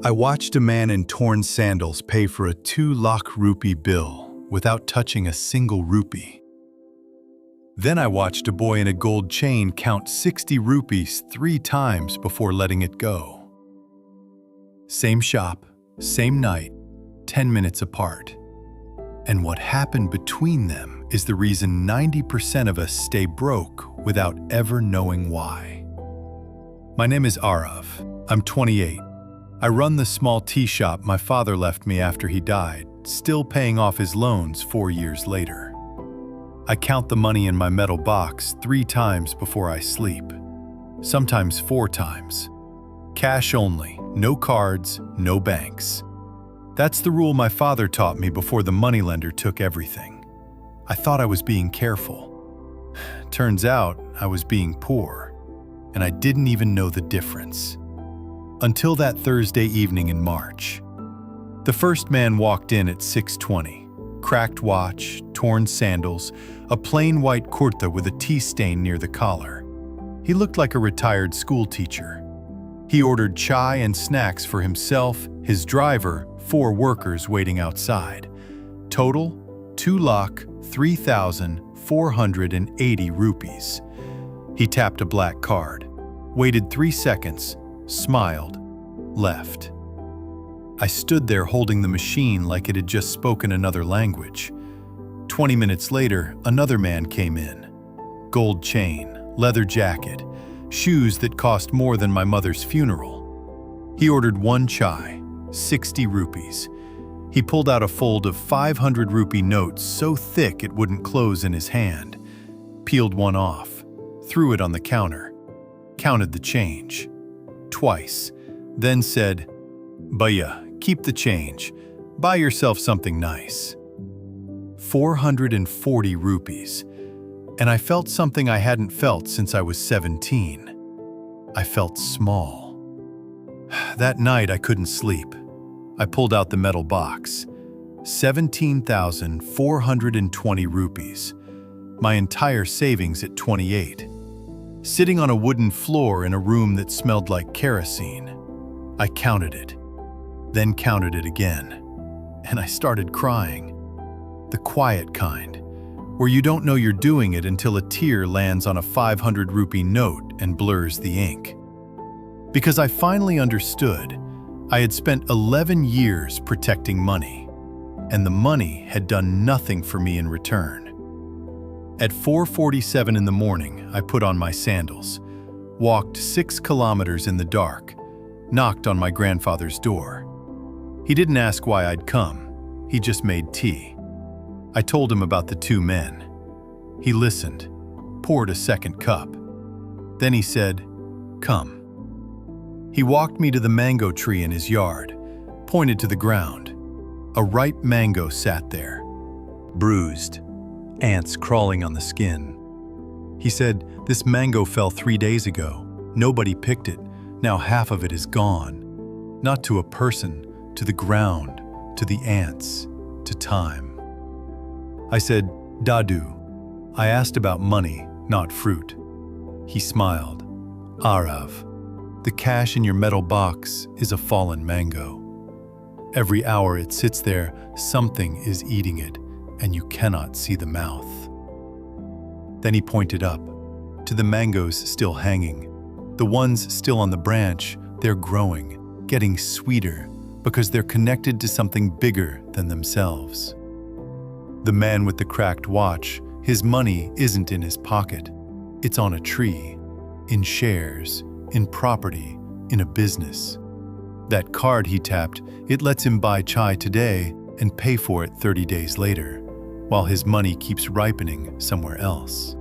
I watched a man in torn sandals pay for a 2 lakh rupee bill without touching a single rupee. Then I watched a boy in a gold chain count 60 rupees 3 times before letting it go. Same shop, same night, 10 minutes apart. And what happened between them is the reason 90% of us stay broke without ever knowing why. My name is Aarav. I'm 28. I run the small tea shop my father left me after he died, still paying off his loans 4 years later. I count the money in my metal box 3 times before I sleep, sometimes 4 times. Cash only, no cards, no banks. That's the rule my father taught me before the moneylender took everything. I thought I was being careful. Turns out I was being poor, and I didn't even know the difference. Until that Thursday evening in March. The first man walked in at 6:20, cracked watch, torn sandals, a plain white kurta with a tea stain near the collar. He looked like a retired school teacher. He ordered chai and snacks for himself, his driver, 4 workers waiting outside. Total, 2,03,480 rupees. He tapped a black card, waited 3 seconds, smiled, left. I stood there holding the machine like it had just spoken another language. 20 minutes later, another man came in. Gold chain, leather jacket, shoes that cost more than my mother's funeral. He ordered 1 chai, 60 rupees. He pulled out a fold of 500 rupee notes so thick it wouldn't close in his hand, peeled one off, threw it on the counter, counted the change, twice, then said, "Bhaiya, keep the change. Buy yourself something nice." 440 rupees. And I felt something I hadn't felt since I was 17. I felt small. That night I couldn't sleep. I pulled out the metal box. 17,420 rupees. My entire savings at 28. Sitting on a wooden floor in a room that smelled like kerosene. I counted it, then counted it again. And I started crying. The quiet kind, where you don't know you're doing it until a tear lands on a 500 rupee note and blurs the ink. Because I finally understood, I had spent 11 years protecting money, and the money had done nothing for me in return. At 4:47 in the morning, I put on my sandals, walked 6 kilometers in the dark, knocked on my grandfather's door. He didn't ask why I'd come, he just made tea. I told him about the 2 men. He listened, poured a second cup. Then he said, "Come." He walked me to the mango tree in his yard, pointed to the ground. A ripe mango sat there, bruised, ants crawling on the skin. He said, "This mango fell 3 days ago. Nobody picked it. Now half of it is gone. Not to a person, to the ground, to the ants, to time." I said, "Dadu." I asked about money, not fruit. He smiled. "Aarav, the cash in your metal box is a fallen mango. Every hour it sits there, something is eating it, and you cannot see the mouth." Then he pointed up, to the mangoes still hanging. The ones still on the branch, they're growing, getting sweeter, because they're connected to something bigger than themselves. The man with the cracked watch, his money isn't in his pocket. It's on a tree, in shares, in property, in a business. That card he tapped, it lets him buy chai today and pay for it 30 days later, while his money keeps ripening somewhere else.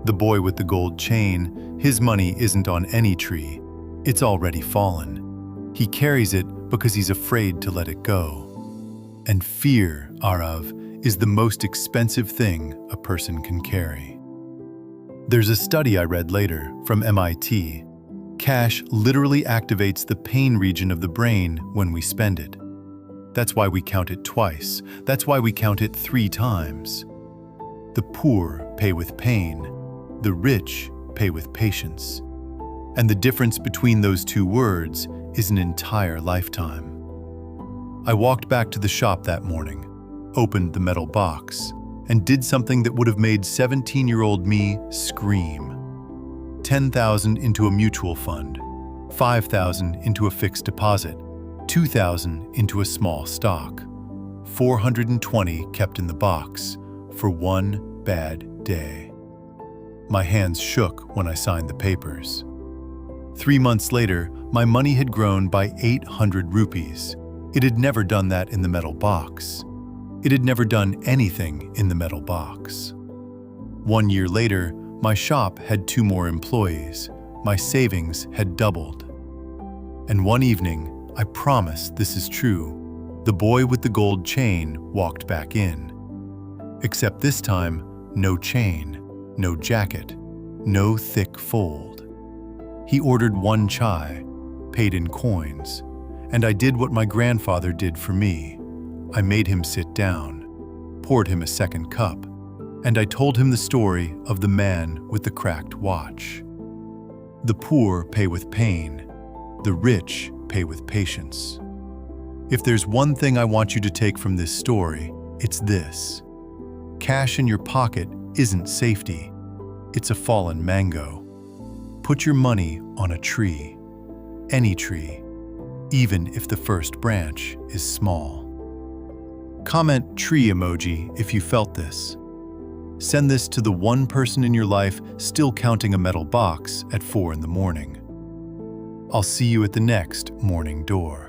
The boy with the gold chain, his money isn't on any tree. It's already fallen. He carries it because he's afraid to let it go. And fear, Aarav, is the most expensive thing a person can carry. There's a study I read later from MIT. Cash literally activates the pain region of the brain when we spend it. That's why we count it twice. That's why we count it 3 times. The poor pay with pain. The rich pay with patience. And the difference between those 2 words is an entire lifetime. I walked back to the shop that morning, opened the metal box, and did something that would have made 17-year-old me scream. 10,000 into a mutual fund, 5,000 into a fixed deposit, 2,000 into a small stock, 420 kept in the box for one bad day. My hands shook when I signed the papers. 3 months later, my money had grown by 800 rupees. It had never done that in the metal box. It had never done anything in the metal box. 1 year later, my shop had 2 more employees. My savings had doubled. And one evening, I promise this is true, the boy with the gold chain walked back in. Except this time, no chain, no jacket, no thick fold. He ordered 1 chai, paid in coins, and I did what my grandfather did for me. I made him sit down, poured him a second cup, and I told him the story of the man with the cracked watch. The poor pay with pain, the rich pay with patience. If there's one thing I want you to take from this story, it's this. Cash in your pocket isn't safety, it's a fallen mango. Put your money on a tree, any tree, even if the first branch is small. Comment tree emoji if you felt this. Send this to the one person in your life still counting a metal box at 4 in the morning. I'll see you at the next morning door.